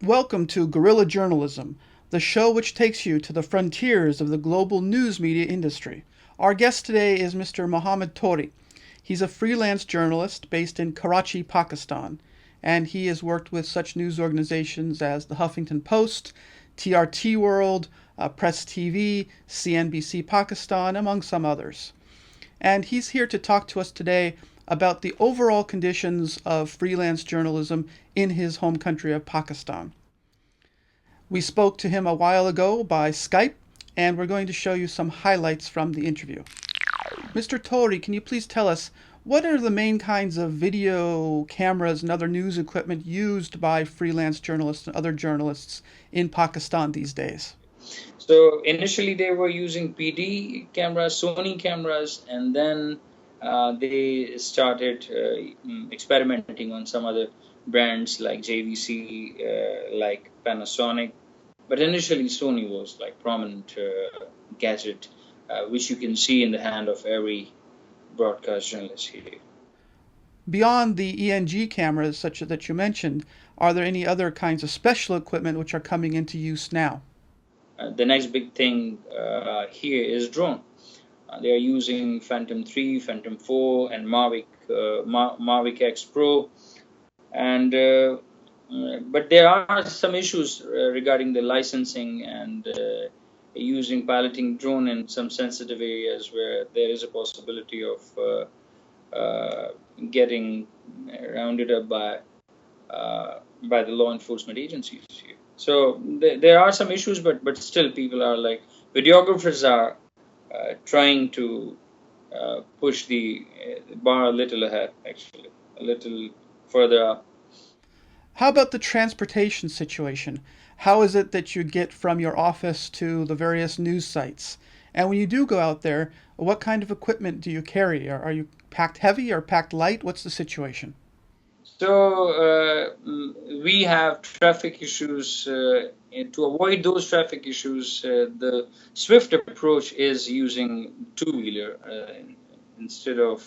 Welcome to Guerrilla Journalism, the show which takes you to the frontiers of the global news media industry. Our guest today is Mr. Muhammad Toori. He's a freelance journalist based in Karachi, Pakistan, and he has worked with such news organizations as the Huffington Post, TRT World, Press TV, CNBC Pakistan, among some others. And he's here to talk to us today about the overall conditions of freelance journalism in his home country of Pakistan. We spoke to him a while ago by Skype, and we're going to show you some highlights from the interview. Mr. Toori, can you please tell us what are the main kinds of video cameras and other news equipment used by freelance journalists and other journalists in Pakistan these days? So initially they were using PD cameras, Sony cameras, and then they started experimenting on some other brands like JVC, like Panasonic. But initially Sony was like prominent gadget, which you can see in the hand of every broadcast journalist here. Beyond the ENG cameras such that you mentioned, are there any other kinds of special equipment which are coming into use now? The next big thing here is drone. They are using Phantom 3, Phantom 4, and Mavic X Pro. And but there are some issues regarding the licensing and using piloting drone in some sensitive areas where there is a possibility of getting rounded up by the law enforcement agencies here. So there are some issues, but still people are like, videographers are trying to push the bar a little ahead, actually, a little further up. How about the transportation situation? How is it that you get from your office to the various news sites? And when you do go out there, what kind of equipment do you carry? Are you packed heavy or packed light? What's the situation? So we have traffic issues. And to avoid those traffic issues, the swift approach is using two-wheeler instead of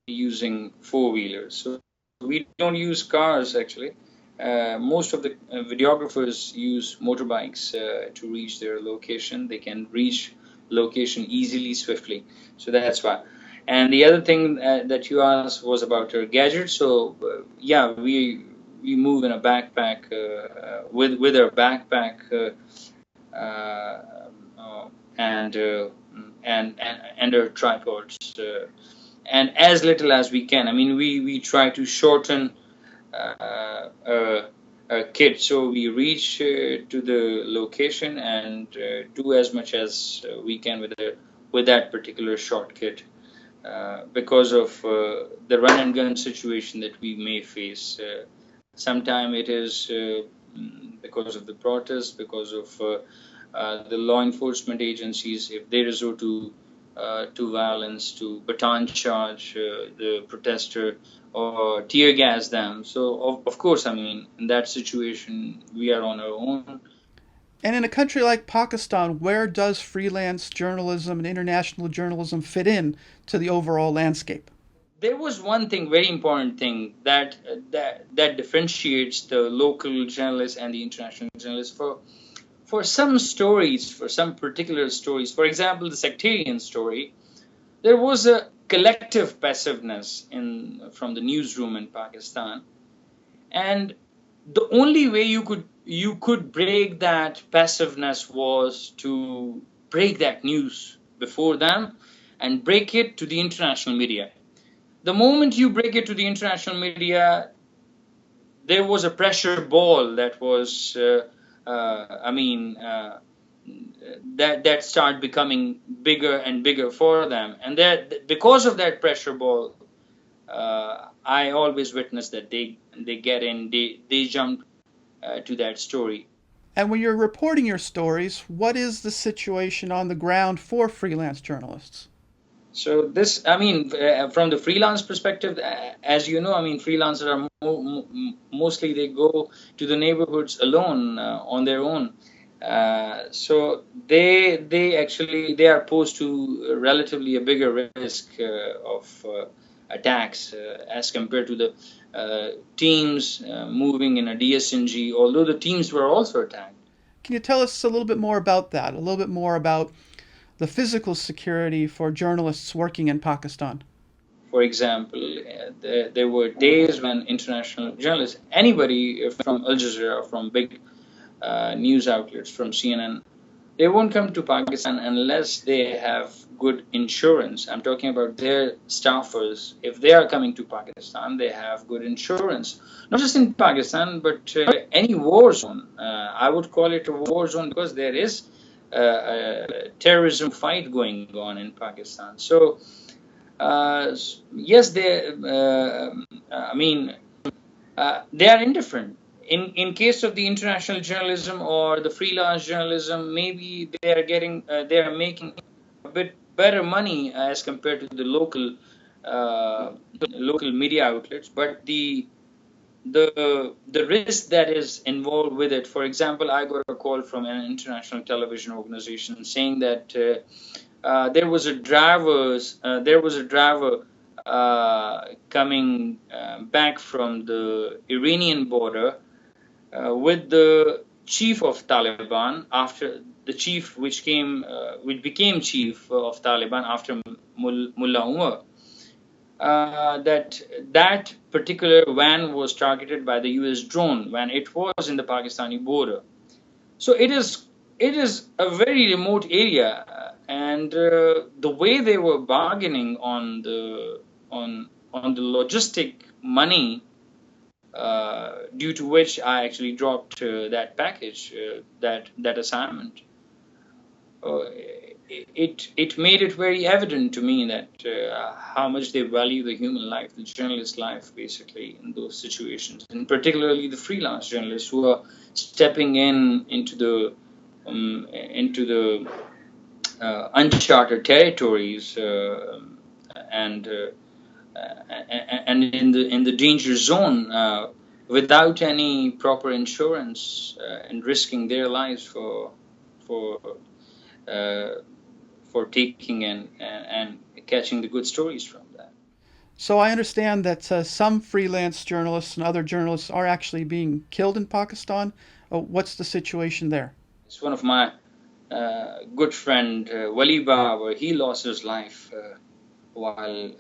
using four-wheelers. So we don't use cars actually. Most of the videographers use motorbikes to reach their location. They can reach location easily, swiftly. So that's why. And the other thing that you asked was about our gadgets. So yeah, we move in a backpack with our backpack and our tripods and as little as we can. I mean, we try to shorten a kit so we reach to the location and do as much as we can with that particular short kit. Because of the run and gun situation that we may face. Sometime it is because of the protests, because of the law enforcement agencies, if they resort to violence, to baton charge the protester or tear gas them. So of course, I mean, in that situation, we are on our own. And in a country like Pakistan, where does freelance journalism and international journalism fit in to the overall landscape? There was one thing, very important thing that differentiates the local journalists and the international journalists for some stories, for some particular stories. For example, the sectarian story, there was a collective passiveness from the newsroom in Pakistan, and the only way you could break that passiveness was to break that news before them and break it to the international media. The moment you break it to the international media, there was a pressure ball that was, that started becoming bigger and bigger for them, and that because of that pressure ball, I always witness that they jump to that story. And when you're reporting your stories, what is the situation on the ground for freelance journalists? So this, I mean, from the freelance perspective, as you know, I mean, freelancers are mostly they go to the neighborhoods alone on their own. So they are posed to relatively a bigger risk of attacks as compared to the teams moving in a DSNG, although the teams were also attacked. Can you tell us a little bit more about that? A little bit more about the physical security for journalists working in Pakistan? For example, there were days when international journalists, anybody from Al Jazeera, from big news outlets, from CNN, they won't come to Pakistan unless they have good insurance. I'm talking about their staffers. If they are coming to Pakistan, they have good insurance. Not just in Pakistan, but any war zone. I would call it a war zone because there is a terrorism fight going on in Pakistan. So, yes, they are indifferent. In case of the international journalism or the freelance journalism, maybe they are making a bit better money as compared to the local media outlets. But the risk that is involved with it. For example, I got a call from an international television organization saying that there was a driver coming back from the Iranian border with the chief of Taliban, after the chief which became chief of Taliban after Mullah Umar. That particular van was targeted by the U.S. drone when it was in the Pakistani border. So it is a very remote area, and the way they were bargaining on the logistic money, due to which I actually dropped that package, that assignment. It made it very evident to me that how much they value the human life, the journalist life, basically, in those situations, and particularly the freelance journalists who are stepping into the uncharted territories and in the danger zone without any proper insurance and risking their lives for taking and catching the good stories from that. So I understand that some freelance journalists and other journalists are actually being killed in Pakistan. What's the situation there? It's one of my good friend, Wali Baba, he lost his life while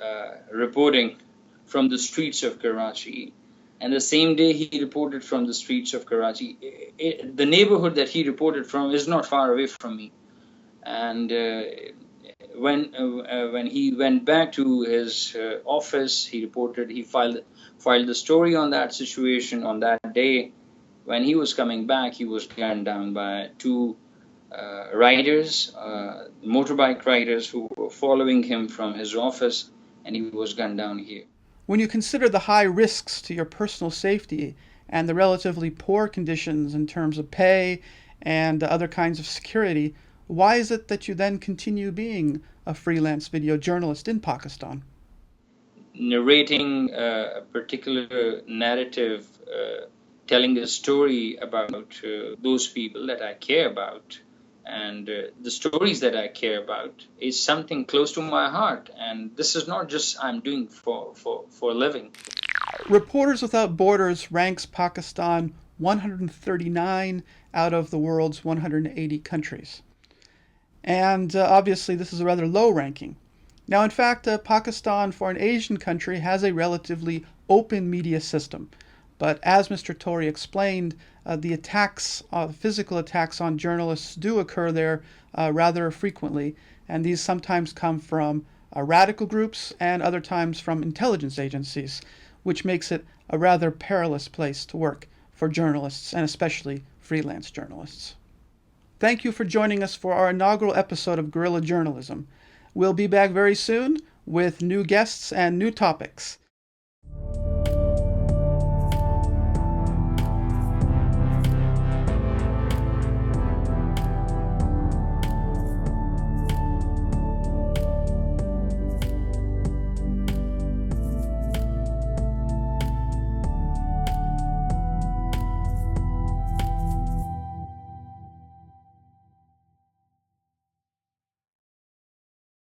reporting from the streets of Karachi. And the same day he reported from the streets of Karachi, the neighborhood that he reported from is not far away from me. And when he went back to his office, he filed the story on that situation on that day. When he was coming back, he was gunned down by two motorbike riders who were following him from his office, and he was gunned down here. When you consider the high risks to your personal safety and the relatively poor conditions in terms of pay and other kinds of security, why is it that you then continue being a freelance video journalist in Pakistan? Narrating a particular narrative, telling a story about those people that I care about, and the stories that I care about is something close to my heart. And this is not just I'm doing for a living. Reporters Without Borders ranks Pakistan 139 out of the world's 180 countries. And obviously this is a rather low ranking. Now, in fact, Pakistan, for an Asian country, has a relatively open media system. But as Mr. Toori explained, the physical attacks on journalists do occur there rather frequently, and these sometimes come from radical groups and other times from intelligence agencies, which makes it a rather perilous place to work for journalists, and especially freelance journalists. Thank you for joining us for our inaugural episode of Guerrilla Journalism. We'll be back very soon with new guests and new topics.